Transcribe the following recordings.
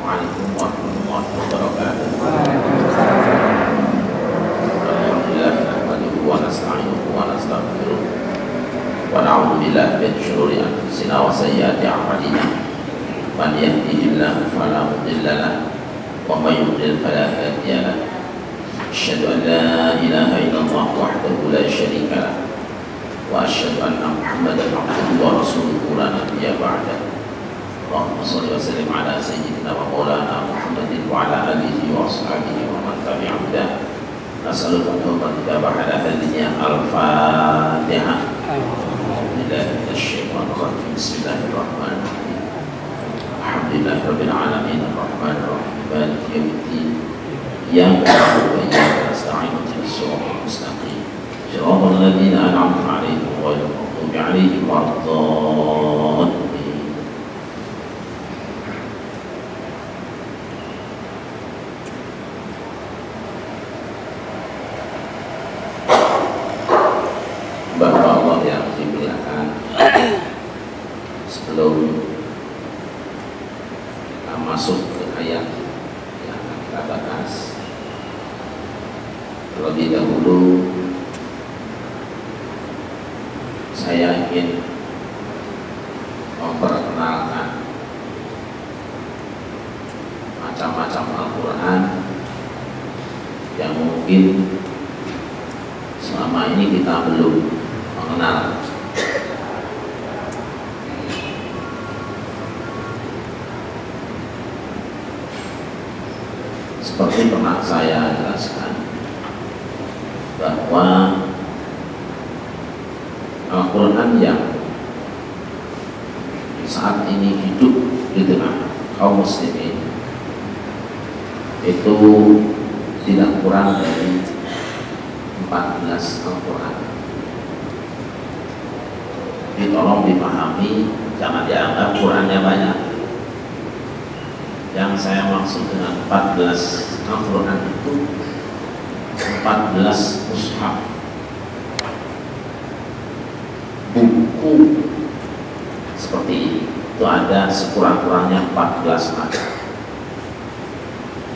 Assalamualaikum warahmatullahi wabarakatuh. Alhamdulillah nahmaduhu wa nasta'inuhu wa nastaghfiruh wa na'udzu billahi min shururi anfusina wa sayyiati a'malina. Man yahdihillahu fala mudilla lahu wa may yudlil fala hadiya lahu. Asyhadu an la ilaha illallah wahdahu la syarika lahu wa asyhadu anna Muhammadan abduhu wa rasuluhu la nabiyya ba'dahu. Allahumma shalli wa sallim ala sayyidina wa maulana Muhammadin wa ala alihi wa ashabihi wa man tabi'ahum bi ihsan. Nas'aluka tawfiqa ba'da hadhihi al-Fatihah. Bismillahirrahmanirrahim. Alhamdulillahi rabbil alamin arrahmanir rahim maliki yaumiddin. Iyyaka na'budu wa iyyaka nasta'in ihdinas siratal mustaqim. Shiratal ladzina an'amta 'alaihim ghairil maghdubi 'alaihim waladdallin. Bapak Allah yang dimuliakan, sebelum kita masuk ke ayat yang akan kita bahas, terlebih dahulu saya ingin memperkenalkan macam-macam Al-Quran yang mungkin selama ini kita belum mengenal. Seperti pernah saya jelaskan bahwa Al-Quran yang saat ini hidup di tengah kaum muslimin itu tidak kurang dari 14 Al-Quran. Jadi tolong dipahami, jangan dianggap Qurannya banyak. Yang saya maksud dengan 14 Al-Quran itu 14 mushaf, buku seperti ini. Itu ada sekurang-kurangnya 14 macam.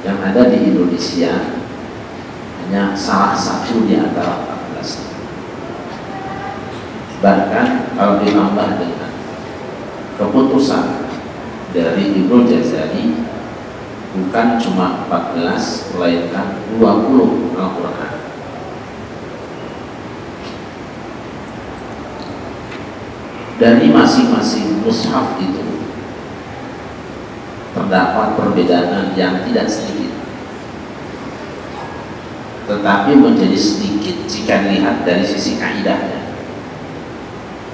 Yang ada di Indonesia hanya salah satu di antara 14. Bahkan kalau ditambah dengan keputusan dari Ibnu Jazari, bukan cuma 14 melainkan 20 Al-Quran. Dari masing-masing mushaf itu terdapat perbedaan yang tidak sedikit, tetapi menjadi sedikit jika dilihat dari sisi kaidahnya.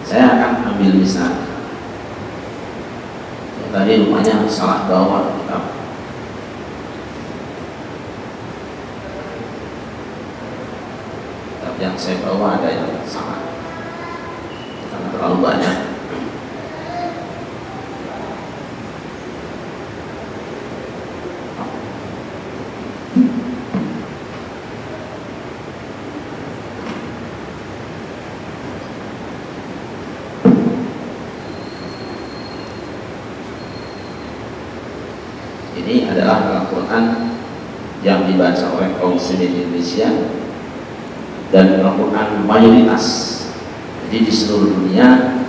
Saya akan ambil misal. Tadi rumahnya salah bawa kitab. Kitab yang saya bawa ada yang salah karena terlalu banyak. Ini adalah Al-Quran yang dibaca oleh kaum muslimin Indonesia, dan Al-Quran mayoritas. Jadi di seluruh dunia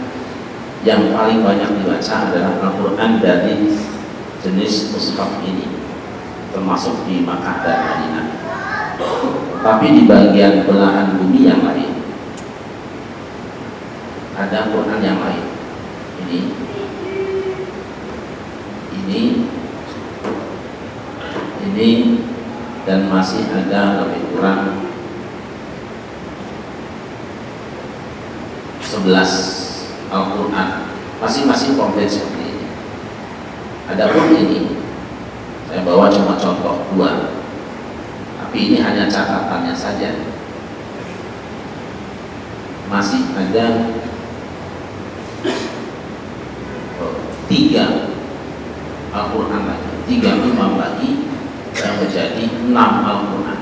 yang paling banyak dibaca adalah Al-Quran dari jenis mushaf ini, termasuk di Makkah dan Madinah. Tapi di bagian belahan bumi yang lain ada Al-Quran yang lain. Ini dan masih ada lebih kurang 11 Al-Quran, masing-masing komplit seperti ini. Adapun ini saya bawa cuma contoh 2, tapi ini hanya catatannya saja. Masih ada 3 Al-Quran lagi, 3 imam lagi yang menjadi 6 Al-Quran.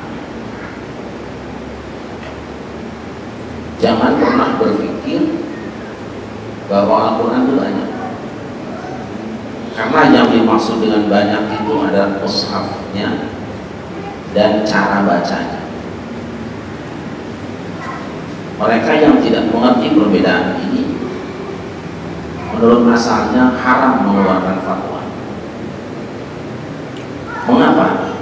Jangan pernah berpikir bahwa Al-Quran itu banyak. Karena yang dimaksud dengan banyak itu adalah mushafnya dan cara bacanya. Mereka yang tidak mengerti perbedaan ini, menurut asalnya haram mengeluarkan fatwa. Mengapa?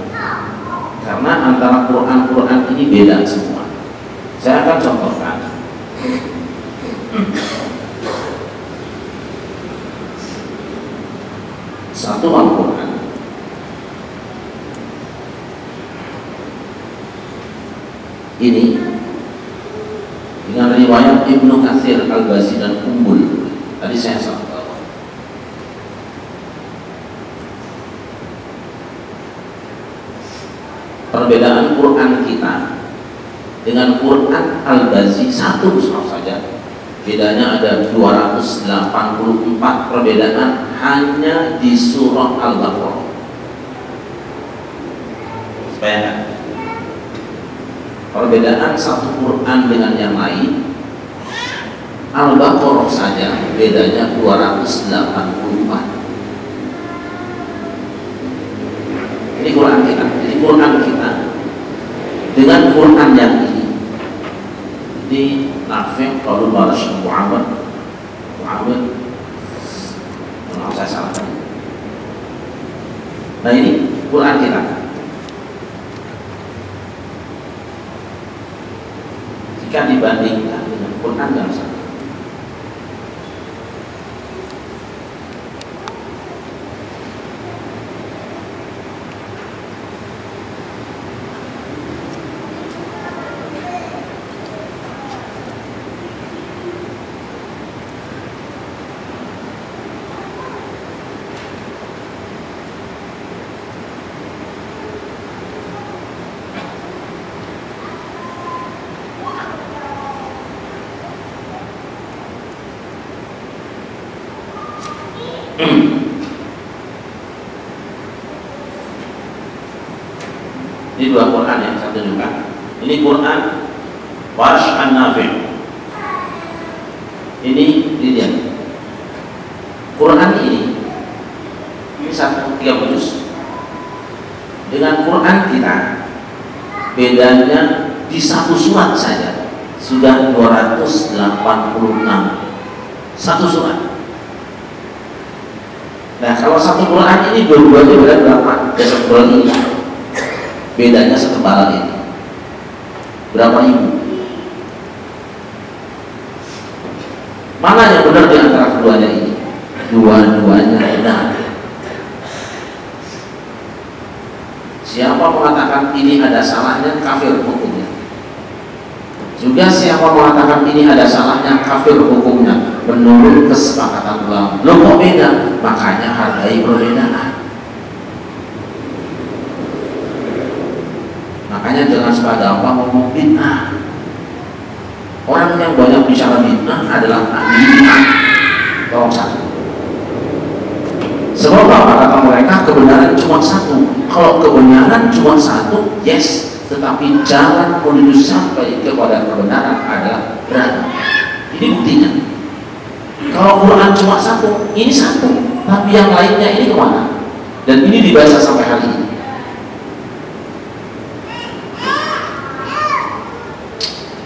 Karena antara Quran ini beda semua. Saya akan contohkan. Satu Al-Quran ini dengan riwayat Ibnu Katsir, Al-Bazi dan Umbul. Tadi saya sampaikan. Perbedaan Quran kita dengan Quran Al-Bazi satu mushaf saja, bedanya ada 284 perbedaan hanya di surah Al-Baqarah. Bayangkan perbedaan satu Quran dengan yang lain. Al-Baqarah saja bedanya 284. Ini Quran kita. Jadi Quran kita dengan Quran yang ini di Nafi' kalau Barash Muhammad, maaf saya salah tadi. Nah ini Quran kita. Jika dibandingkan dengan Quran yang sama, ini dua Quran yang saya tunjukkan. Ini Quran Warsh An-Nafi'. Ini lihat. Quran ini satu 30 juz. Dengan Quran kita bedanya di satu surat saja sudah 286. Satu surat. Nah kalau satu Quran ini dua-duanya beda berapa? Ya satu Quran ini bedanya setebalan ini berapa ribu? Mana yang benar di antara keduanya ini? Dua-duanya benar. Siapa mengatakan ini ada salahnya, kafir hukumnya. Juga siapa mengatakan ini ada salahnya, kafir hukumnya. Menurut kesepakatan ulama. Lo kok beda? Makanya hargai perbedaan. Makanya jangan suka gampang ngomong bid'ah. Orang yang banyak bicara bid'ah adalah ahli bid'ah. Tolong satu. Sebab apa kata mereka? Kebenaran cuma satu. Kalau kebenaran cuma satu, yes. Tetapi jalan menuju sampai kepada kebenaran adalah berat. Ini buktinya. Kalau Quran cuma satu, ini satu, tapi yang lainnya ini kemana? Dan ini dibaca sampai hari ini.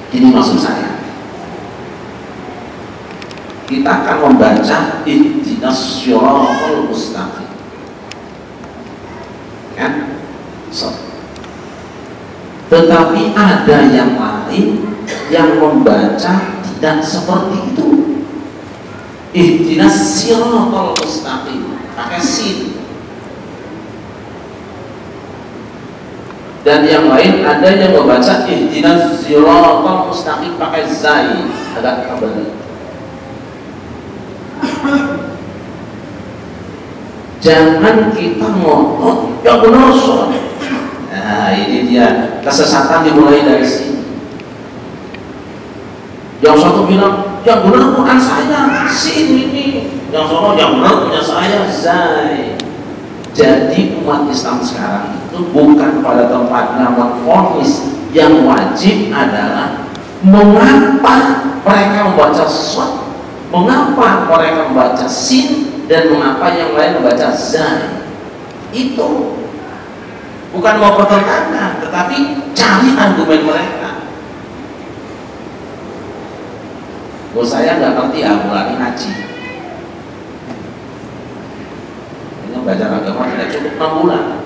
Ini maksud saya. Kita akan membaca ihdinas shiratal mustaqim. Kan? So. Tetapi ada yang lain yang membaca tidak seperti itu. Ihdinas shiratal mustaqim pakai sin. Dan yang lain ada yang membaca ihdinas shiratal mustaqim pakai zai, agak tebal. Jangan kita ngotot yang benar sholat. Nah ini dia kesesatan dimulai dari sini. Yang satu bilang yang benar Quran saya, sin ini. Yang satu yang benar punya saya, zai. Jadi umat Islam sekarang itu bukan pada tempatnya memfonis. Yang wajib adalah mengapa mereka membaca shad, mengapa mereka membaca sin, dan mengapa yang lain membaca zai. Itu bukan mau pertentangan, tetapi cari argumen mereka. Saya nggak ngerti Al-Quran ngaji. Ini belajar agama tidak cukup 6 bulan.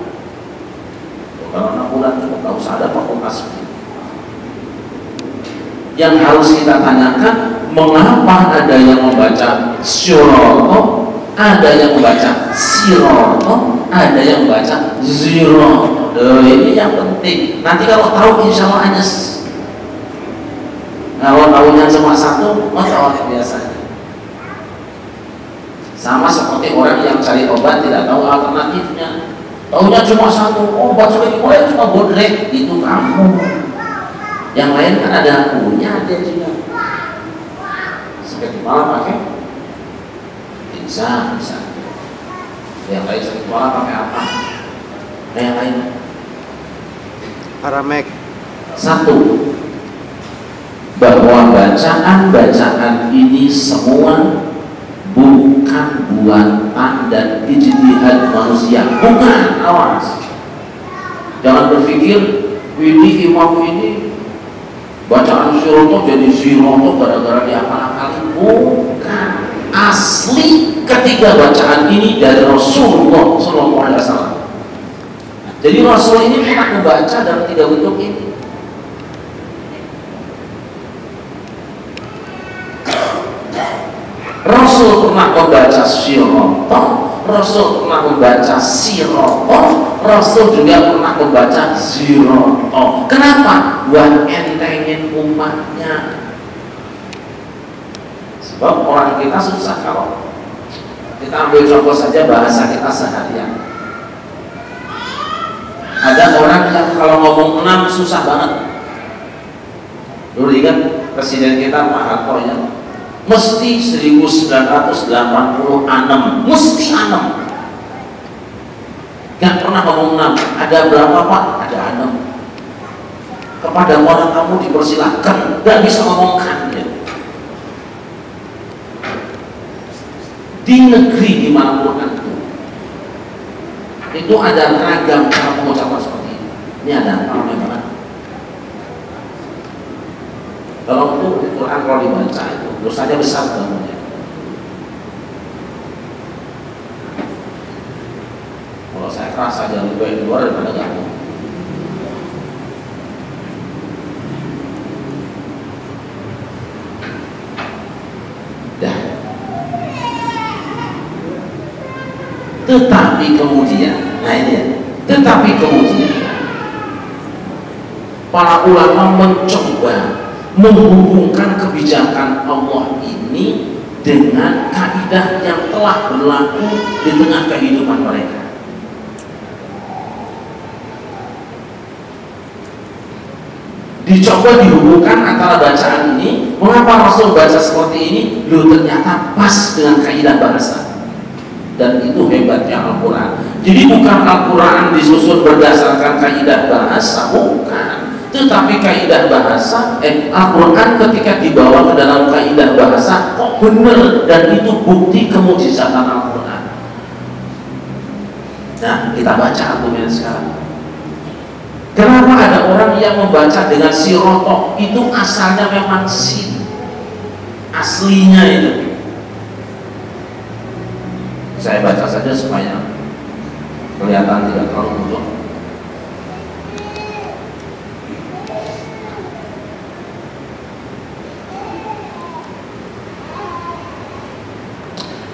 Kalau 6 bulan cukup, nggak usah ada fakultas. Yang harus kita tanyakan, mengapa ada yang membaca syuroto, ada yang membaca siroto, ada yang membaca ziroto. Ini yang penting. Nanti kalau tahu insya Allah hanya. Kalau tahunya cuma satu, masalah biasanya. Sama seperti orang yang cari obat tidak tahu alternatifnya. Tahunya cuma satu, obat seperti boleh cuma bodrek, itu kamu. Yang lain kan ada punya dia juga. Seperti malam pakai bisa. Yang lain seperti malam pakai apa? Yang lain Paramek. Satu, bahwa bacaan-bacaan ini semua bukan buatan dan ijtihad manusia. Bukan, awas. Jangan berpikir ini imam ini bacaan siroto jadi siroto gara-gara diakal-akalin. Bukan. Asli ketiga bacaan ini dari Rasulullah SAW. Jadi Rasul ini pernah membaca dalam 3 bentuk ini. Rasul pernah membaca siroto, Rasul pernah membaca siroto, Rasul juga pernah membaca ziroto. Kenapa? Buat entengin umatnya. Sebab orang kita susah kalau kita ambil contoh saja bahasa kita seharian. Ada orang yang kalau ngomong 6 susah banget. Dulu ingat presiden kita Pak Harto ya, mesti 1986, mesti 6. Gak pernah ngomong 6. Ada berapa Pak? Ada 6. Kepada orang kamu dipersilahkan, gak bisa ngomongkan ya. Di negeri dimanapun itu ada ragam cara pengucapan seperti ini. Ini ada apa memang? Kalau itu Quran kalau dibaca itu dosanya besar banget. Kalau saya kerasa aja lebih baik di luar daripada kamu. Dah. Tetapi kemudian, tetapi kemudian para ulama mencoba menghubungkan kebijakan Allah ini dengan kaidah yang telah berlaku di tengah kehidupan mereka. Dicoba dihubungkan antara bacaan ini, mengapa Rasul baca seperti ini? Loh, ternyata pas dengan kaidah bahasa. Dan itu hebatnya Al-Quran. Jadi bukan Al-Quran disusun berdasarkan kaidah bahasa, bukan. Tetapi kaidah bahasa, Al-Quran ketika dibawa ke dalam kaidah bahasa kok benar, dan itu bukti kemujizatan Al-Quran. Nah, kita baca argumen sekarang. Kenapa ada orang yang membaca dengan siroto? Itu asalnya memang sin, aslinya itu. Saya baca saja supaya kelihatan tidak terlalu mudah.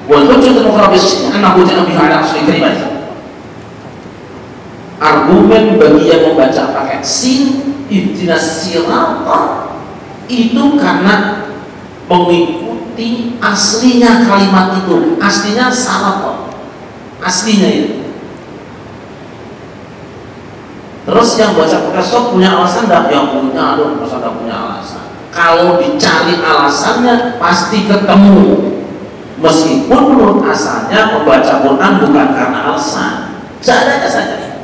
Wal-hujjatul muqarrabah annahu jaa biha ala asli kalimat. Argumen bagi yang membaca pakai sin ihdinas sirata itu karena mengikuti aslinya kalimat itu. Aslinya salah kok, aslinya itu. Terus yang baca pakai sok punya alasan enggak? Yang punya, masa enggak punya alasan. Kalau dicari alasannya pasti ketemu. Meskipun menurut asalnya membaca Quran bukan karena alasan, seadanya saja.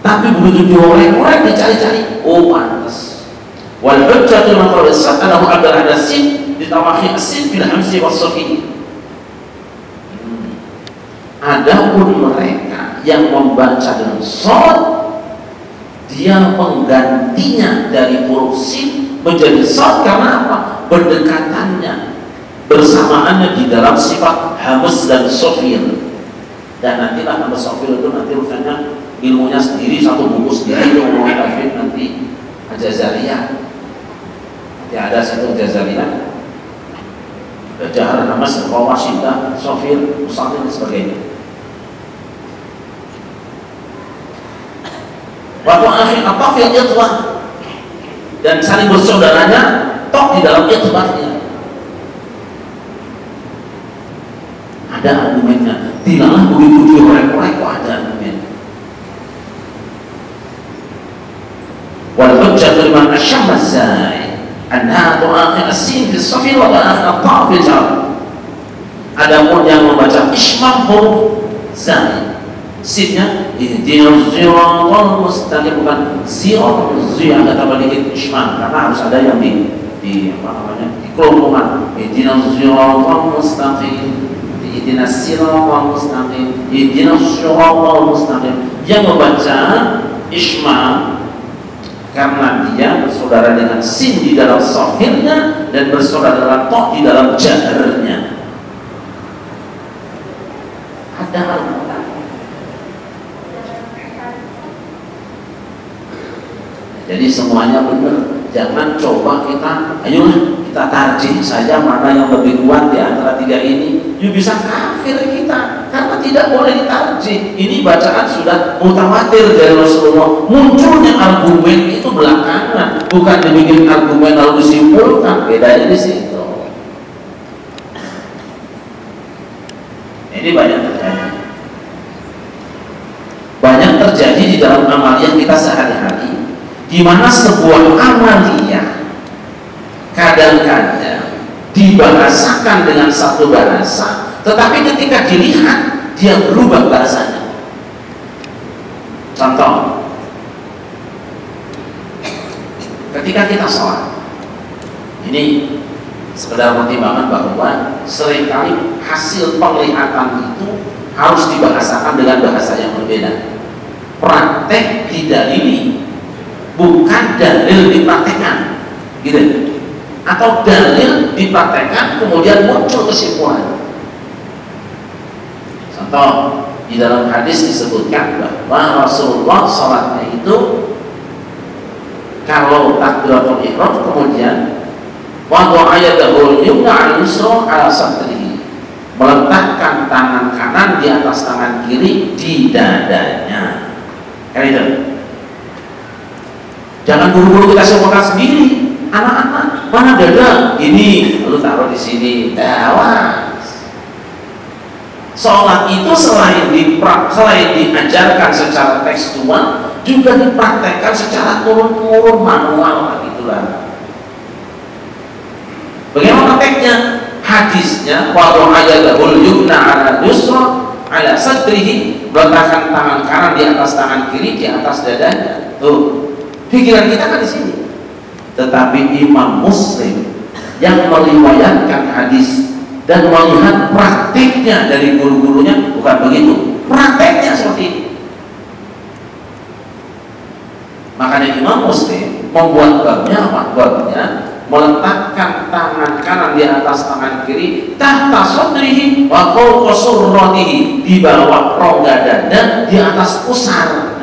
Tapi begitu diorek-orek, dicari-cari, oh pantas. Wal hujjatul muqarrabah annahu abdal ada sin ditawahi asin fil hamzi was safi. Adapun mereka yang membaca dengan shad, dia menggantinya dari huruf sin menjadi shad karena apa? Berdekatannya, bersamaannya di dalam sifat hamz dan sofir. Dan nantilah hamz sofir itu nanti urusannya ilmunya sendiri, satu buku sendiri, ilmu tajwid nanti Al-Jazariyah. Nanti ada satu Jazariyah, jahar, hamz, qawa, syiddah, sofir, musafir dan sebagainya. Waktu akhir apa fil ikhwah, dan saling bersaudaranya toh di dalam ikhwahnya. Ada argumennya, tidaklah begitu diorek-orek kok ada argumen. Wal hujjah liman asyamma zai anha tu'akhir as-sin fi as-safir wa tu'akhir at-ta' fi al-jar. Adapun yang membaca ismam huruf zai, sinnya ihdinas siratal mustaqim, bukan siratal mustaqim, ada tambah dikit ismam karena harus ada yang di apa namanya, di kelompokan. Ihdinas siratal mustaqim, ihdinas siratal mustaqim, ihdinas siratal mustaqim. Yang membaca ismam karena dia bersaudara dengan sin di dalam shafirnya dan bersaudara dengan ta di dalam jaharnya. Ada argumen. Jadi semuanya benar. Jangan coba ayolah kita tarjih saja mana yang lebih kuat di antara tiga ini. You bisa kafir kita karena tidak boleh ditarjih. Ini bacaan sudah mutawatir dari Rasulullah. Munculnya argumen itu belakangan, bukan dibikin argumen lalu disimpulkan. Bedanya di situ. Ini banyak terjadi. Banyak terjadi di dalam amaliyah kita sehari-hari, di mana sebuah amaliyah kadang-kadang dibahasakan dengan satu bahasa, tetapi ketika dilihat dia berubah bahasanya. Contoh, ketika kita sholat, ini sekedar pertimbangan bahwa seringkali hasil penglihatan itu harus dibahasakan dengan bahasa yang berbeda. Praktek didalili, bukan dalil dipraktekkan, gitu. Atau dalil dipraktekkan kemudian muncul kesimpulan. Contoh, di dalam hadis disebutkan bahwa Rasulullah sholatnya itu kalau takbiratul ihram kemudian wada'a yadahu yumna 'ala yusra 'ala sadrihi, meletakkan tangan kanan di atas tangan kiri di dadanya. Kan itu. Jangan buru-buru kita semuakan sendiri. Anak-anak, mana dada? Ini, lalu taruh di sini. Awas. Sholat itu selain diajarkan secara tekstual, juga dipraktekkan secara turun-turun manual, gitulah. Bagaimana prakteknya? Hadisnya, wada'a yadahul yumna 'ala yusra 'ala sadrihi, meletakkan tangan kanan di atas tangan kiri di atas dadanya. Tuh. Pikiran kita kan di sini. Tetapi Imam Muslim yang meriwayatkan hadis dan melihat praktiknya dari guru-gurunya bukan begitu. Prakteknya seperti ini. Makanya Imam Muslim membuat babnya apa? Babnya meletakkan tangan kanan di atas tangan kiri tahta sadrihi wa fawqa surratihi, di bawah rongga dada, di atas pusar.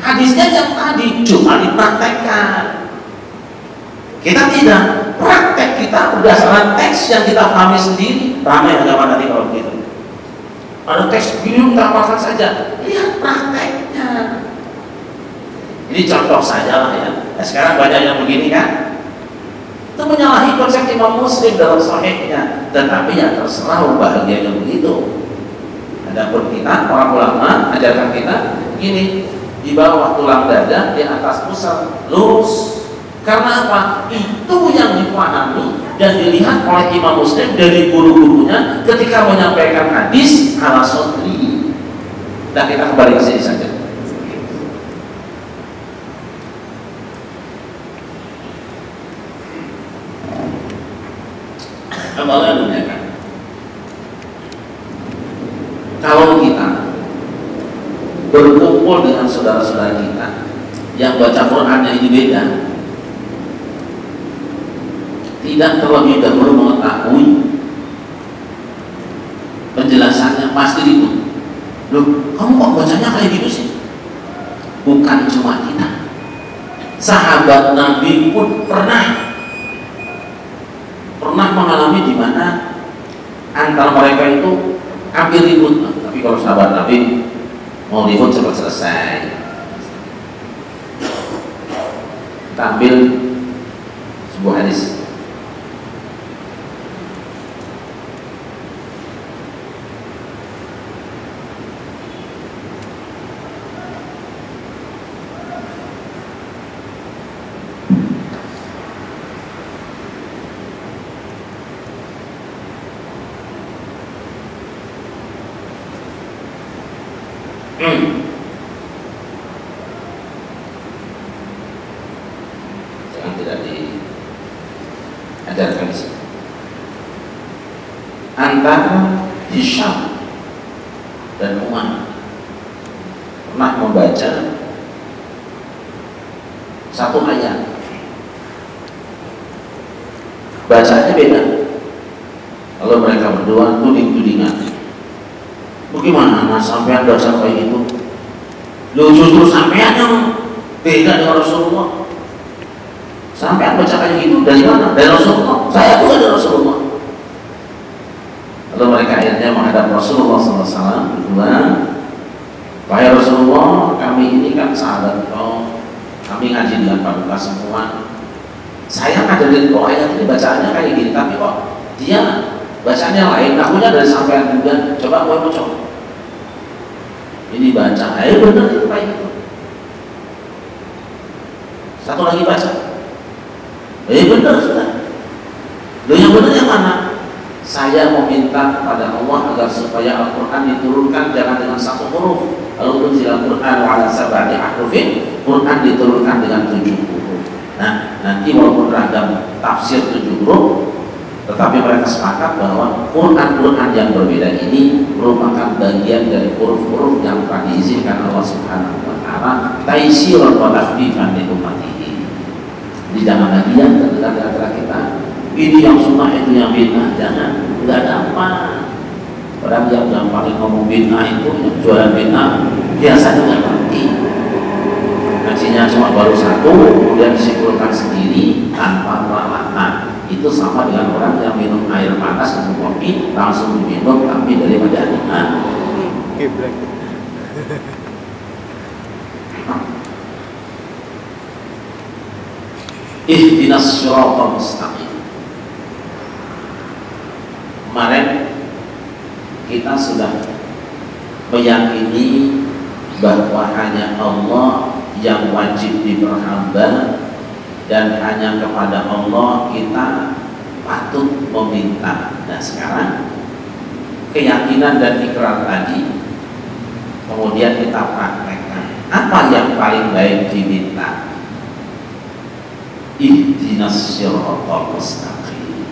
Hadisnya yang tadi cuma dipraktekkan. Kita tidak, praktek kita berdasarkan teks yang kita pahami sendiri. Ramai agama nanti kalau begitu. Ada teks begini kita amalkan saja. Lihat prakteknya. Ini contoh saja lah ya. Nah, sekarang banyak yang begini kan. Itu menyalahi konsep Imam Muslim dalam sahihnya. Tetapi ya terserah bahagianya begitu. Adapun kita, para ulama ajarkan kita gini, di bawah tulang dada, di atas pusar, lurus. Karena apa? Itu yang dipahami dan dilihat oleh Imam Muslim dari guru-gurunya ketika menyampaikan hadis ala sodri. Nah, kita kembali ke sini saja. Amalan kan? Kalau berkumpul dengan saudara-saudara kita yang baca Qurannya ini beda, tidak terlebih dahulu mengetahui penjelasannya, pasti ribut. Loh, kamu kok bacanya kayak gitu sih? Bukan cuma kita, sahabat Nabi pun pernah mengalami di mana antara mereka itu hampir ribut. Tapi kalau sahabat Nabi mau ribut cepat selesai. Kita ambil sebuah hadis. Jangan tidak diajarkan di sini. Antara Hisham dan Umar pernah membaca satu ayat, bacaannya beda. Kalau mereka berdua tuding-tudingan, bagaimana sampean baca kayak gitu? Lu justru sampean yang beda dengan Rasulullah. Sampean baca kayak gitu dari mana? Dari Rasulullah. Saya juga dari Rasulullah. Lalu mereka akhirnya menghadap Rasulullah SAW berdua. Wahai Rasulullah, kami ini kan sahabat kau, kami ngaji dengan paduka semua. Saya ngajarin kau ayat ini bacaannya kayak gini, tapi kok dia bacaannya lain. Akunya dari sampean juga. Coba kau mau coba. Ini baca, benar itu kayak gitu. Satu lagi baca, benar sudah. Loh, yang benar yang mana? Saya meminta kepada Allah agar supaya Al-Quran diturunkan jangan dengan satu huruf. Kalau unzil Al-Quran wa ala sab'ati ahrufin, Quran diturunkan dengan 7 huruf. Nah, nanti walaupun ragam tafsir 7 huruf, tetapi mereka sepakat bahwa Quran yang berbeda ini merupakan bagian dari huruf-huruf yang telah diizinkan Allah Subhanahu wa Ta'ala taisiran wa takhfifan li ummatihi. Jadi jangan lagi yang terdekat di antara kita, ini yang sunnah itu yang bid'ah, jangan, enggak gampang. Orang yang paling ngomong bid'ah itu yang jualan bid'ah biasanya nggak ngerti. Ngajinya cuma baru satu, kemudian disimpulkan sendiri tanpa peralatan. Itu sama dengan orang yang minum air panas atau kopi langsung diminum tapi daripada ringan. Ihdinas siratal mustaqim. Kemarin kita sudah meyakini bahwa hanya Allah yang wajib diperhamba dan hanya kepada Allah kita patut meminta. Nah sekarang keyakinan dan ikrar tadi kemudian kita praktekkan. Apa yang paling baik diminta? Ihdinas siratal mustaqim.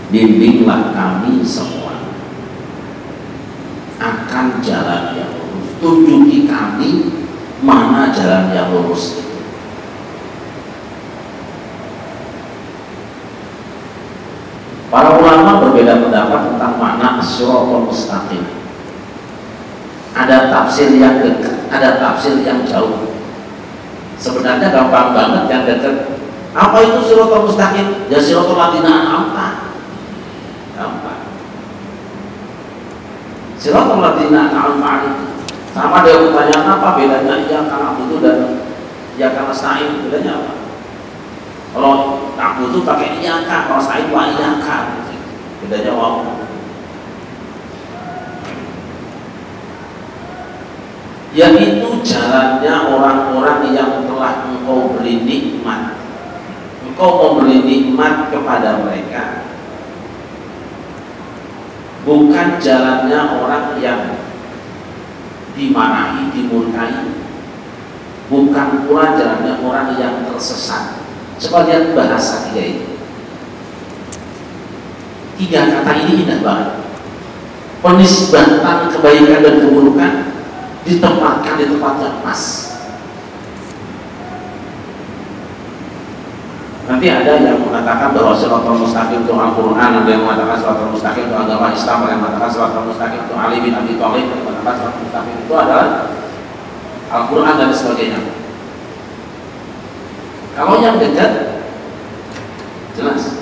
Bimbinglah kami semua akan jalan yang lurus. Tunjuki kami mana jalan yang lurus. Para ulama berbeda pendapat tentang makna as-siratal mustaqim. Ada tafsir yang dekat, ada tafsir yang jauh. Sebenarnya gampang banget yang dekat. Apa itu siratal mustaqim? Ya siratal ladzina an'amta. Gampang. Siratal ladzina an'amta. Sama dia pertanyaan apa bedanya iyyaka na'budu dan iyyaka nasta'in, bedanya apa? Kalau na'budu pakai iyyaka, kalau nasta'in wa iyyaka. Bedanya apa? Yaitu jalannya orang-orang yang telah engkau beri nikmat. Engkau memberi nikmat kepada mereka. Bukan jalannya orang yang dimarahi, dimurkai. Bukan pula jalannya orang yang tersesat. Coba lihat bahasa tiga itu. Tiga kata ini indah banget. Penisbatan kebaikan dan keburukan ditempatkan di tempat yang pas. Nanti ada yang mengatakan bahwa Shiratal Mustaqim itu Al-Quran, ada yang mengatakan Shiratal Mustaqim itu agama Islam, ada yang mengatakan Shiratal Mustaqim itu Ali bin Abi Thalib, ada yang mengatakan Shiratal Mustaqim itu adalah Al-Quran dan sebagainya. Kalau yang dekat jelas.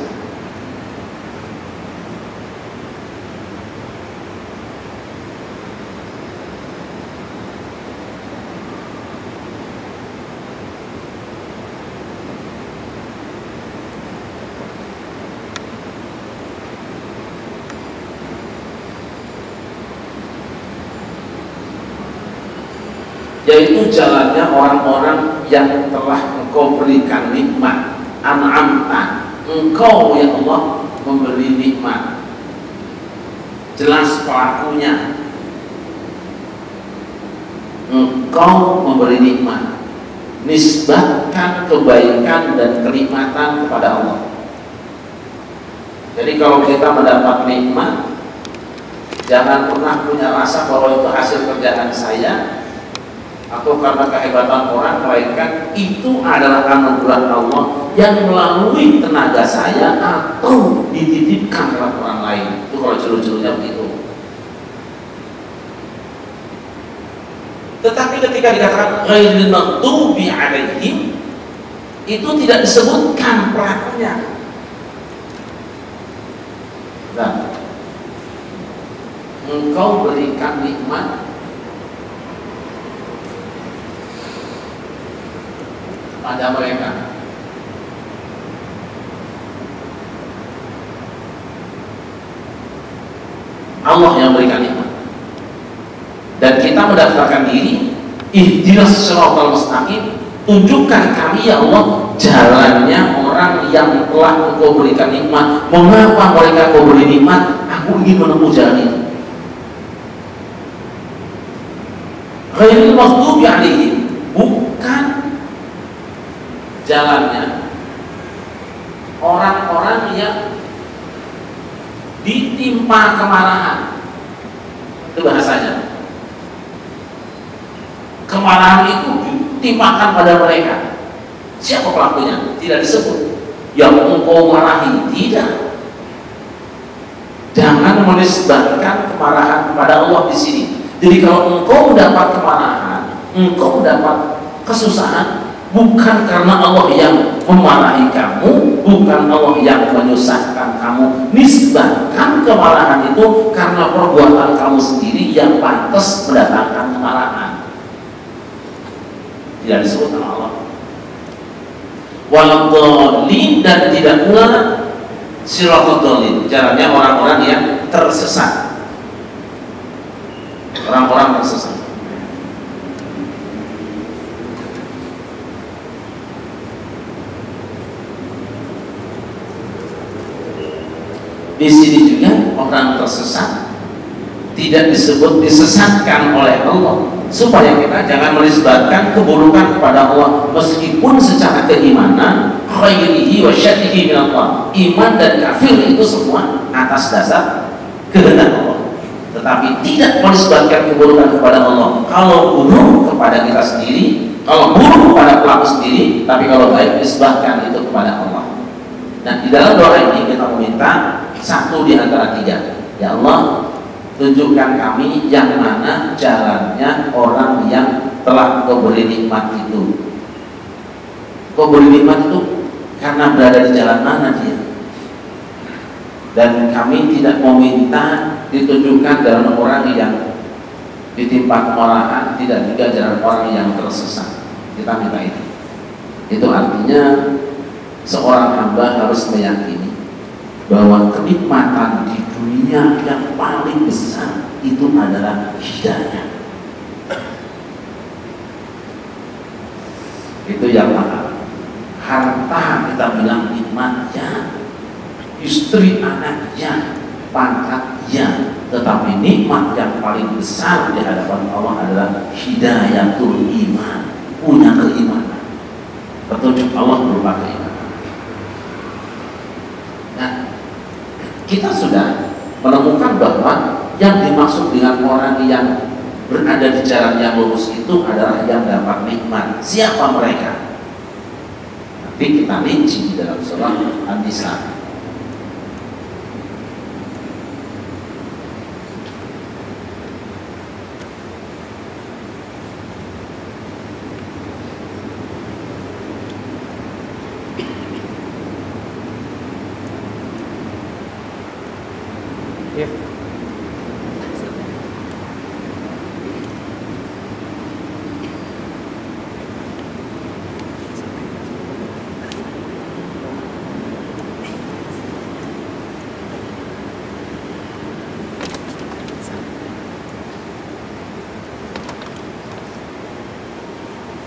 Yaitu jalannya orang-orang yang telah Engkau berikan nikmat, an'amta, Engkau ya Allah memberi nikmat. Jelas pelakunya, Engkau memberi nikmat. Nisbatkan kebaikan dan kenikmatan kepada Allah. Jadi kalau kita mendapat nikmat, jangan pernah punya rasa bahwa itu hasil kerjaan saya atau karena kehebatan orang, melainkan itu adalah anugerah Allah yang melalui tenaga saya atau dititipkan kepada orang lain. Itu kalau curu-curunya begitu. Tetapi ketika dikatakan ghairil maghdubi alaihim, itu tidak disebutkan pelakunya. Nah, Engkau berikan nikmat pada mereka. Allah yang berikan nikmat. Dan kita mendaftarkan diri, ihdinas shiratal mustaqim, tunjukkan kami ya Allah jalannya orang yang telah Engkau berikan nikmat. Mengapa mereka Kau beri nikmat? Aku ingin menempuh jalan itu. Ghairil maghdubi alaihim, bukan jalannya orang-orang yang ditimpa kemarahan. Itu bahasanya. Kemarahan itu ditimpakan pada mereka. Siapa pelakunya? Tidak disebut. Yang Engkau marahi, tidak. Jangan menisbatkan kemarahan kepada Allah di sini. Jadi kalau Engkau mendapat kemarahan, Engkau mendapat kesusahan, bukan karena Allah yang memarahi kamu, bukan Allah yang menyusahkan kamu. Nisbahkan kemarahan itu karena perbuatan kamu sendiri yang pantas mendatangkan kemarahan. Tidak disebut nama Allah. Waladhdallin, dan tidak pula siratal dhalin, jalannya orang-orang yang tersesat. Orang-orang tersesat. Di sini juga orang tersesat tidak disebut disesatkan oleh Allah, supaya kita jangan menisbatkan keburukan kepada Allah, meskipun secara keimanan khairihi wa syarrihi min Allah, iman dan kafir itu semua atas dasar kehendak Allah, tetapi tidak menisbatkan keburukan kepada Allah. Kalau buruk kepada kita sendiri, kalau buruk kepada pelaku sendiri, tapi kalau baik nisbatkan itu kepada Allah. Nah, di dalam doa ini kita meminta satu di antara tiga. Ya Allah, tunjukkan kami yang mana jalannya orang yang telah Kau beri nikmat itu. Kau beri nikmat itu karena berada di jalan mana dia. Dan kami tidak meminta ditunjukkan jalan orang yang ditimpa kemarahan, tidak juga jalan orang yang tersesat. Kita minta itu. Itu artinya seorang hamba harus meyakini bahwa kenikmatan di dunia yang paling besar itu adalah hidayah. Itu yang mahal. Harta kita bilang nikmatnya, istri anaknya, pangkatnya, tetapi nikmat yang paling besar di hadapan Allah adalah hidayatul iman, punya keimanan. Petunjuk Allah berupa keimanan. Nah, kita sudah menemukan bahwa yang dimaksud dengan orang yang berada di jalan yang lurus itu adalah yang dapat nikmat. Siapa mereka? Nanti kita rinci di dalam surah An-Nisa.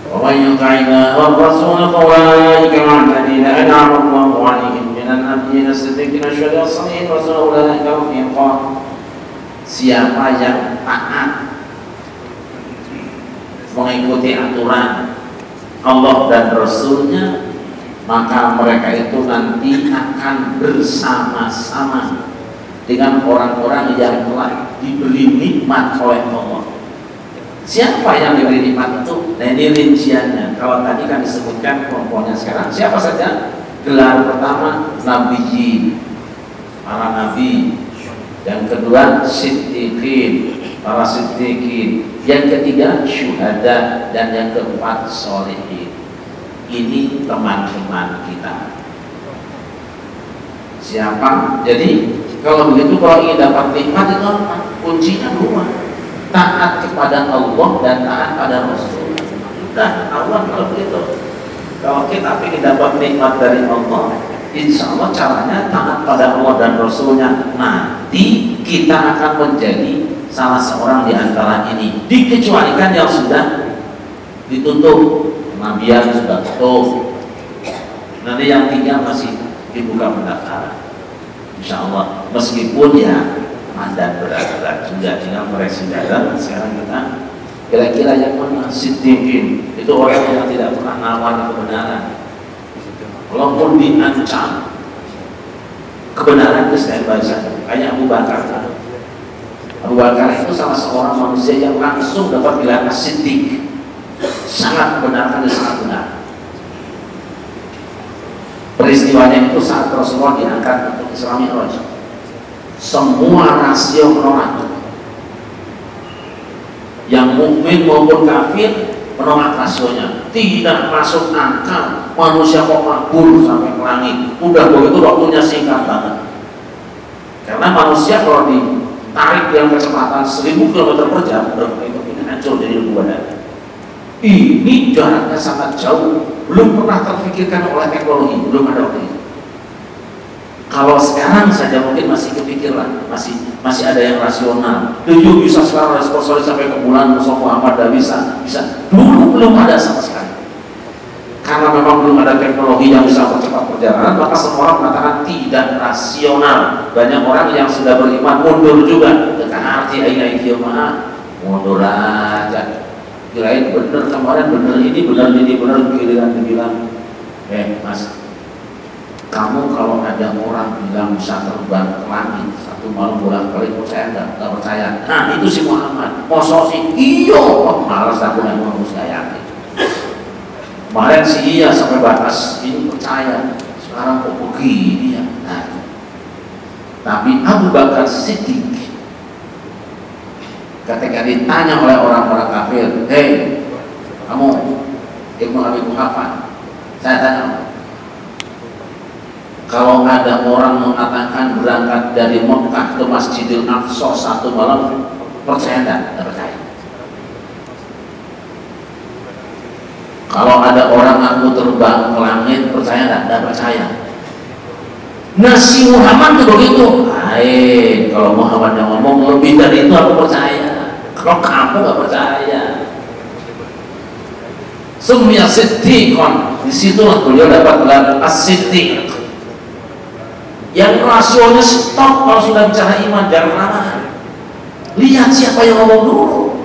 ومن يطع الله والرسول فأولئك مع الذين أنعم الله عليهم من النبيين الصديقين الشهداء الصالحين وحسن أولئك رفيقا. Siapa yang taat mengikuti aturan Allah dan Rasulnya, maka mereka itu nanti akan bersama-sama dengan orang-orang yang telah diberi nikmat oleh Allah. Siapa yang diberi nikmat itu? Nah, ini rinciannya. Kalau tadi kan disebutkan kelompoknya, sekarang siapa saja? Gelar pertama Nabiyyin, para nabi. Yang kedua Siddiqin, para siddiqin. Yang ketiga syuhada, dan yang keempat sholihin. Ini teman-teman kita. Siapa? Jadi kalau begitu, kalau ingin dapat nikmat itu apa? Kuncinya dua, taat kepada Allah dan taat pada Rasul. Udah, Allah kalau begitu. Kalau kita ingin dapat nikmat dari Allah, insya Allah caranya taat pada Allah dan Rasulnya. Nanti kita akan menjadi salah seorang di antara ini. Dikecualikan yang sudah ditutup, kenabian sudah tutup. Nanti yang tiga masih dibuka pendaftaran. Insya Allah, meskipun ya mandat berat-berat juga dengan koreksi dalam. Sekarang kita kira-kira yang mana? Siddiqin itu orang yang tidak pernah nawar kebenaran, walaupun diancam kebenaran itu standby saja. Kayak Abu Bakar. Abu Bakar itu salah seorang manusia yang langsung dapat gelar As-Siddiq, sangat membenarkan dan sangat benar. Peristiwanya itu saat Rasulullah diangkat untuk Isra Mi'raj, semua rasio menolak. Yang mukmin maupun kafir menolak rasionya, tidak masuk akal. Manusia kok makbul sampai ke langit? Udah begitu waktunya singkat banget. Karena manusia kalau ditarik dengan kecepatan 1000 km per jam, itu hancur jadi debu badan. Ini jaraknya sangat jauh, belum pernah terfikirkan oleh teknologi, belum ada waktu itu. Kalau sekarang saja mungkin masih kepikiran, masih ada yang rasional. Tujuh bisa sekarang responsori sampai ke bulan, Musa Muhammad dah bisa. Dulu belum ada sama sekali. Karena memang belum ada teknologi yang bisa mempercepat perjalanan, maka semua orang mengatakan tidak rasional. Banyak orang yang sudah beriman mundur juga. Dengan arti ayat mundur aja. Kirain bener kemarin, bener ini, bener giliran dibilang, mas, kamu kalau ada orang bilang bisa terbang ke langit satu malam bolak-balik, percaya nggak percaya? Nah itu si Muhammad, mosok sih iyo, malas aku memang harus gak yakin. Kemarin si iya sampai batas ini percaya, sekarang kok begini ya. Nah, tapi Abu Bakar Siddiq ketika ditanya oleh orang-orang kafir, hei kamu Ibnu Abi Quhafah, saya tanya, kalau ada orang mengatakan berangkat dari Mekah ke Masjidil Aqsa satu malam, percaya enggak? Percaya. Kalau ada orang ngaku terbang ke langit, percaya enggak? Percaya. Nasi Muhammad itu begitu. Kalau Muhammad yang ngomong lebih dari itu aku percaya. Kalau kamu nggak percaya, Sumya Siddiqon, disitulah beliau dapat gelar As-Siddiq. Yang rasionya stop kalau sudah bicara iman, jangan lama. Lihat siapa yang ngomong dulu.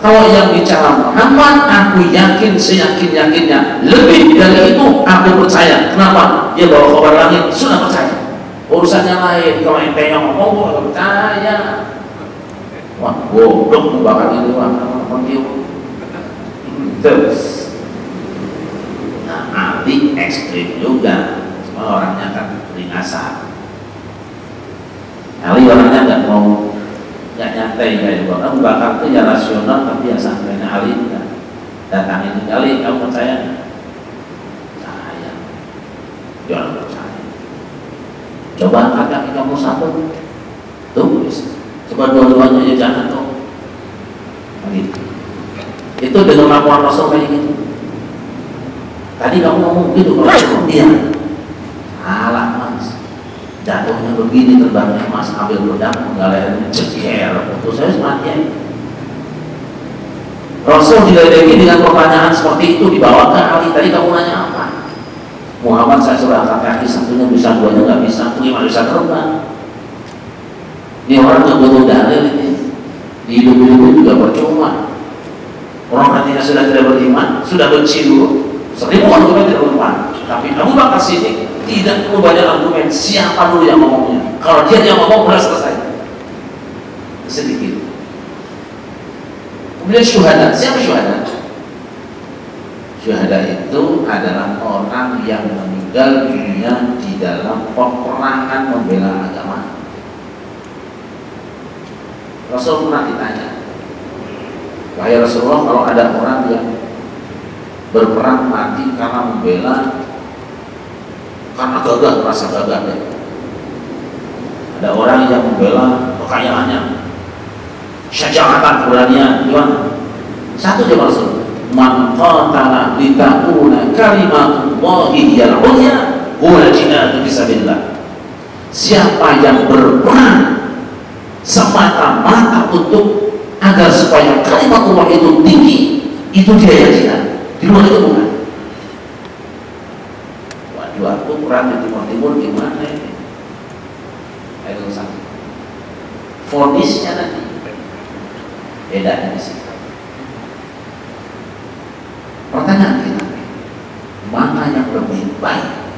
Kalau yang bicara Muhammad, aku yakin seyakin-yakinnya. Lebih dari itu aku percaya. Kenapa? Dia bawa kabar langit, sudah percaya. Urusannya lain. Kalau ente yang ngomong, aku nggak percaya. wah goblok membakar ini, wah penting. Terus nah Ali ekstrim juga, semua orangnya kan beringasah. Ali orangnya nggak mau, nggak nyantai kayak orang bakar itu ya rasional, tapi ya sampainya Ali datangin Ali, kamu percaya nggak? Saya jangan percaya. Coba angkat kaki kamu satu, tulis. Coba dua-duanya ya jangan tuh. Gitu. Itu dengan laporan Rasul kayak gitu. Tadi kamu ngomong gitu, kalau dia salah mas, jatuhnya begini, terbangnya mas, ambil pedang, menggalerin ceker, putus saya mati. Rasul diledeki dengan pertanyaan seperti itu, dibawa ke Ali. Tadi kamu nanya apa? Muhammad saya sudah angkat kaki satunya bisa, duanya nggak bisa, gimana bisa terbang? Ini orang nggak butuh dalil ini, di hidup-hidup juga percuma. Orang hatinya sudah tidak beriman, sudah benci dulu. 1000 argumen tidak beriman. Tapi Abu Bakar Siddiq tidak perlu banyak argumen. Siapa dulu yang ngomongnya? Kalau dia yang ngomong sudah selesai. Sedikit. Kemudian syuhada. Siapa syuhada? Syuhada itu adalah orang yang meninggal dunia di dalam peperangan membela agama. Rasul pernah ditanya, wahai Rasulullah, kalau ada orang yang berperang mati karena membela, karena gagah, merasa gagah ya. Ada orang yang membela kekayaannya, syaja'atan, keberanian, gimana? Satu jawab Rasul, man qatala litakuna kalimatullahi hiyal ulya huwal jihadu fisabilillah. Siapa yang berperang semata-mata untuk agar supaya kalimat Allah itu tinggi, itu dia yang jihad. Di luar itu bukan. Waduh, aku perang di Timur gimana ini? Ayo satu. Fonisnya nanti beda di situ. Pertanyaan kita, mana yang lebih baik?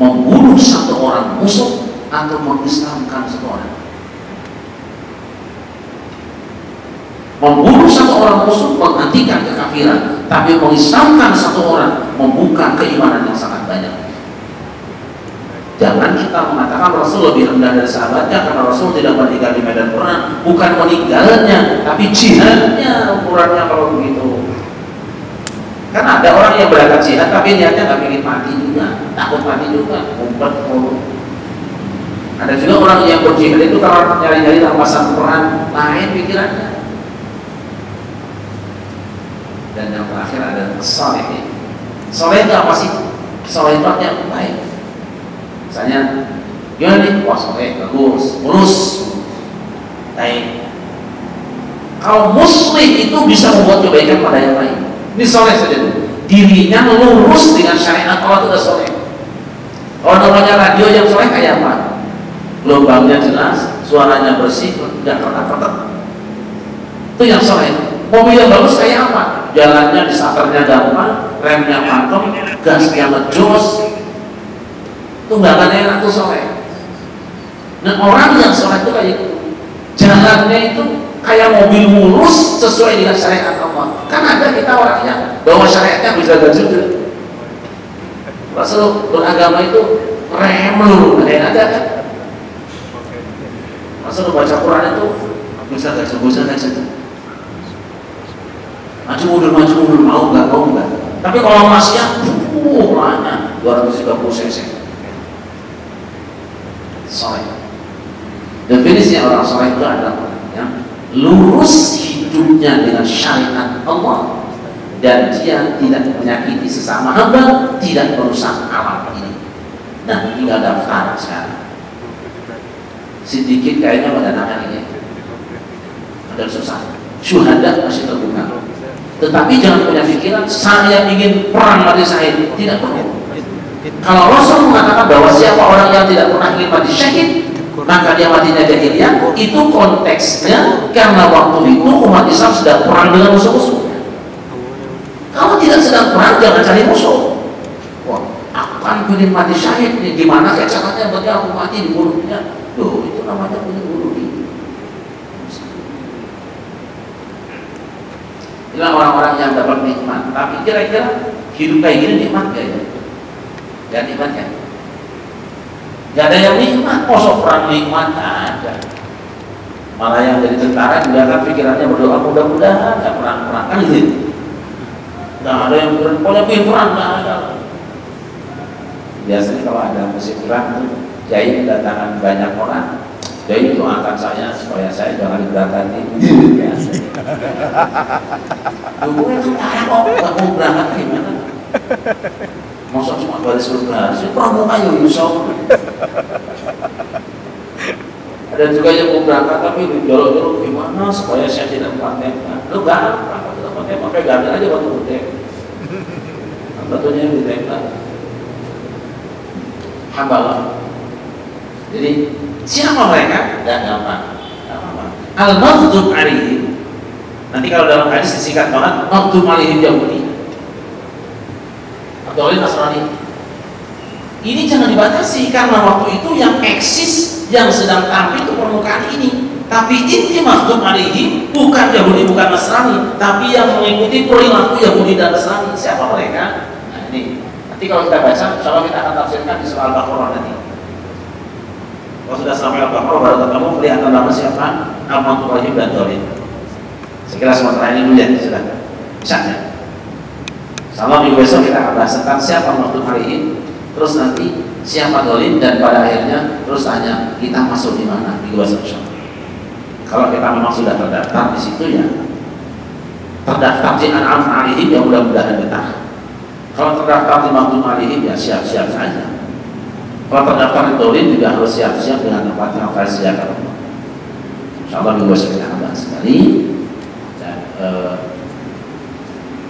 Membunuh satu orang musuh atau mengislamkan satu orang? Membunuh satu orang musuh menghentikan kekafiran, tapi mengislamkan satu orang membuka keimanan yang sangat banyak. Jangan kita mengatakan Rasul lebih rendah dari sahabatnya karena Rasul tidak meninggal di medan perang. Bukan meninggalnya, tapi jihadnya ukurannya kalau begitu. Kan ada orang yang berangkat jihad tapi niatnya nggak ingin mati juga, takut mati juga, ngumpet mulu. Ada juga orang yang berjihad itu kalau nyari-nyari rampasan perang, lain pikirannya. Dan yang terakhir ada soleh. Soleh itu apa sih? Soleh itu artinya baik. Misalnya, gimana nih? Wah soleh, bagus, mulus, baik. Kalau muslim itu bisa membuat kebaikan pada yang lain. Ini soleh saja tuh. Dirinya lurus dengan syariat Allah itu udah soleh. Kalau namanya radio yang soleh kayak apa? Gelombangnya jelas, suaranya bersih, tidak ketak-ketak. Itu yang soleh. Mobil yang bagus kayak apa? Jalannya di starternya gampang, remnya mantap, gasnya ngejos, tunggakannya enak tuh soleh. Nah orang yang soleh itu kayak gitu, jalannya itu kayak mobil mulus sesuai dengan syariat Allah. Kan ada kita orangnya bahwa syariatnya bisa gajul. Rasul beragama itu rem lu, ada kan? Rasul baca Quran itu bisa gajul. Maju mundur, mau nggak. Tapi kalau masih mana 230 cc. Soleh. Definisinya orang soleh itu adalah yang lurus hidupnya dengan syariat Allah dan dia tidak menyakiti sesama hamba, tidak merusak alam ini. Nah, tinggal daftar sekarang. Sedikit kayaknya mendatangkan ini. Ada susah. Syuhada masih terbuka. Tetapi jangan punya pikiran saya ingin perang mati syahid, tidak perlu. Kalau Rasul mengatakan bahwa siapa orang yang tidak pernah ingin mati syahid maka dia matinya jahiliyah, itu konteksnya karena waktu itu umat Islam sedang perang dengan musuh-musuh. Kalau tidak sedang perang jangan cari musuh. Wah, aku kan ingin mati syahid nih, gimana kayak caranya berarti aku mati dibunuhnya? Loh, itu namanya bunuh diri. Inilah orang-orang yang dapat nikmat. Tapi kira-kira hidup kayak gini nikmat gak ya? Gak nikmat ya? Gak ada yang nikmat. Kosong perang nikmat ada. Malah yang jadi tentara juga kan pikirannya berdoa mudah-mudahan gak perang-perang kan gitu. Gak ada yang pokoknya pengen perang, gak ada. Biasanya kalau ada musim perang tuh Kiai kedatangan banyak orang. Jadi doakan saya supaya saya jangan diberangkati. Gue tentara kok nggak mau berangkat gimana? Masa cuma baris berbaris, pramuka Yusuf. Ada juga yang mau berangkat tapi dijolok-jolok gimana supaya saya tidak praktekkan. Lu nggak berangkat tidak pakai, pakai gambar aja waktu butek. Batunya yang ditempel. Hamba Allah. Jadi siapa mereka? Tidak gampang. Al-Maghdub alaihim. Nanti kalau dalam hadis disingkat banget, Maghdub alaihim Yahudi atau oleh Nasrani. Ini jangan dibatasi karena waktu itu yang eksis, yang sedang tampil itu permukaan ini. Tapi inti Maghdub alaihim bukan Yahudi, bukan Nasrani, tapi yang mengikuti perilaku Yahudi dan Nasrani. Siapa mereka? Nah ini. Nanti kalau kita baca, insyaallah kita akan tafsirkan di surah Al-Baqarah nanti. Kalau sudah sampai Al-Baqarah baru ketemu kelihatan nama siapa? Al-Maghdub alaihim dan Dhalin. Sekira sementara ini dulu ya, sudah. Bisa ya? Sama minggu besok kita akan bahas tentang siapa Maghdub alaihim, terus nanti siapa Dhalin, dan pada akhirnya terus tanya kita masuk di mana minggu besok. Kalau kita memang sudah terdaftar di situ ya, terdaftar di An'am alaihim ya mudah-mudahan betah. Kalau terdaftar di Maghdub alaihim ya siap-siap saja. Kalau terdaftar di Dhalin juga harus siap-siap dengan tempat yang akan disediakan. Insyaallah minggu besok kita akan bahas sekali. Dan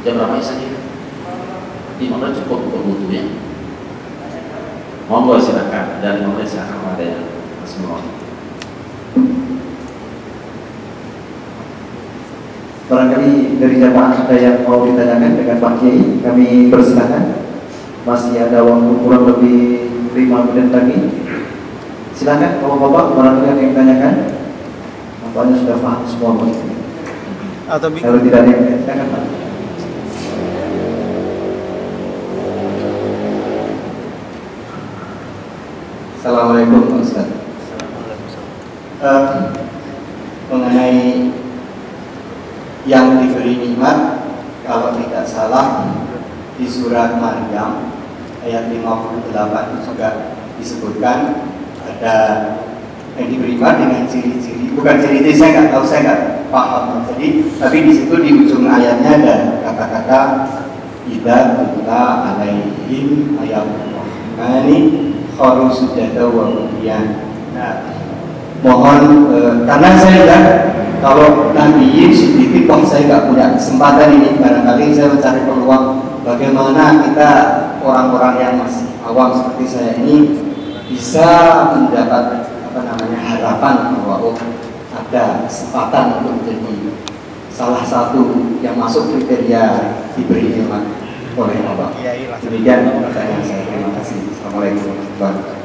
jam berapa saja? 5 menit cukup untuk butuhnya. Monggo silakan. Dari 5 menit silakan ada yang semua. Barangkali dari jamaah ada yang mau ditanyakan dengan Pak Kiai, kami persilakan. Masih ada waktu kurang lebih 5 menit lagi. Silakan kalau Bapak barangkali ada yang ditanyakan. Nampaknya sudah paham semua Pak. Kalau tidak ada yang ditanyakan Pak. Assalamualaikum Pak Ustaz. Mengenai yang diberi nikmat, kalau tidak salah di surat Maryam ayat 58 juga disebutkan ada yang diberi nikmat dengan ciri-ciri, bukan ciri-ciri saya nggak tahu, saya nggak paham. Jadi tapi di situ di ujung ayatnya ada kata-kata idza tutla alaihim ayatul rahmani kharu sujada wa bukiyan. Nah, mohon karena saya lihat kalau Nabi sedikit kok saya nggak punya kesempatan ini, barangkali saya mencari peluang bagaimana kita orang-orang yang masih awam seperti saya ini bisa mendapat harapan bahwa ada kesempatan untuk menjadi salah satu yang masuk kriteria diberi nikmat oleh Allah. Demikian pertanyaan saya. Terima kasih. Assalamualaikum warahmatullahi wabarakatuh.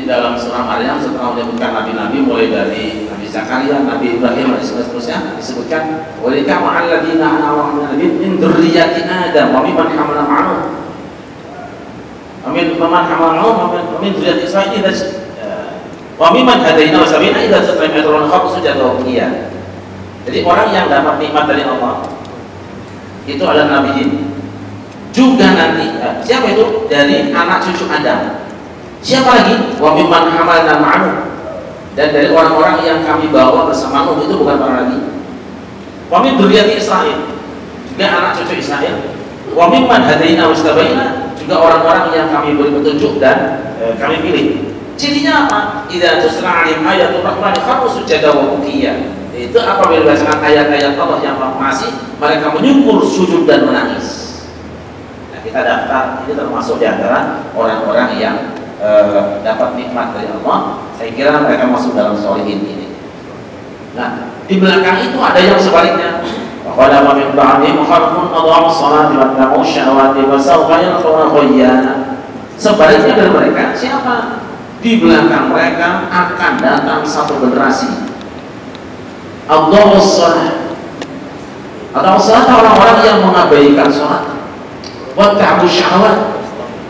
Dalam surah Maryam setelah menyebutkan nabi-nabi mulai dari Nabi Zakaria, Nabi Ibrahim dan seterusnya disebutkan walika ma'alladina an'amna alaihim min dzurriyyati Adam wa mimman hamalna ma'ahu wa mimman hamalna ma'ahu wa min dzurriyyati Israil wa mimman hadaina wa sabina idza tutla alaihim khamsu jadawiyah. Jadi orang yang dapat nikmat dari Allah itu adalah nabiin, juga nanti siapa itu? Dari anak cucu Adam. Siapa lagi? Wa mimman hamalna ma'ahu, dan dari orang-orang yang kami bawa bersama Nuh itu bukan para nabi. Wa min dzurriyyati Israil, juga anak cucu Israil. Wa mimman hadaina wastabaina, juga orang-orang yang kami beri petunjuk dan kami pilih. Cirinya apa? Idza tusra 'alaihim ayatul rahmani kharu sujada wa bukiya. Itu apabila dibacakan ayat-ayat Allah yang rahmasi, mereka menyungkur, sujud dan menangis. Nah, Nah, kita daftar, ini termasuk di antara orang-orang yang dapat nikmat dari Allah. Saya kira mereka masuk dalam sholihin ini. Nah, di belakang itu ada yang sebaliknya. Qala ma min ba'dihim khalqun adha'u sholati wa tabu syahawati wa sawfa yalqawna ghayyana. Sebaliknya dari mereka siapa? Di belakang mereka akan datang satu generasi. Adha'u shalah. Adha'u shalah orang-orang yang mengabaikan sholat. Wa tabu syahawat.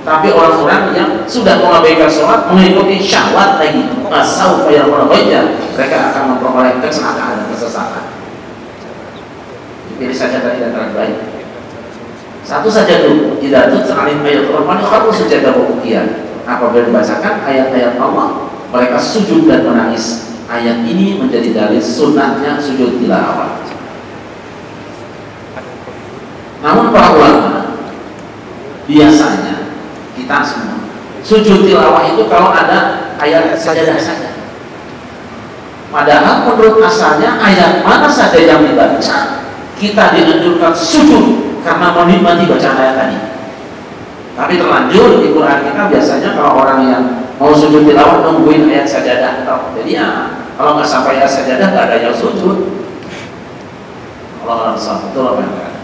Tapi orang-orang yang sudah mengabaikan sholat, mengikuti syahwat lagi. Sawfa yalqawna ghayyana. Mereka akan memperoleh kecelakaan dan kesesatan. Pilih saja tadi antara baik. Satu saja dulu, tidak itu ta'lim ayat Al-Qur'an kharu sujada wa bukiya. Apabila dibacakan ayat-ayat Allah, mereka sujud dan menangis. Ayat ini menjadi dalil sunnahnya sujud tilawah. Namun para ulama biasanya kita semua sujud tilawah itu kalau ada ayat sajadah saja. Padahal menurut asalnya ayat mana saja yang dibaca kita dianjurkan sujud karena menikmati bacaan ayat tadi. Tapi terlanjur di Quran kita biasanya kalau orang yang mau sujud tilawah nungguin ayat sajadah. Jadi ya kalau nggak sampai ayat sajadah nggak ada yang sujud. Allah betul apa yang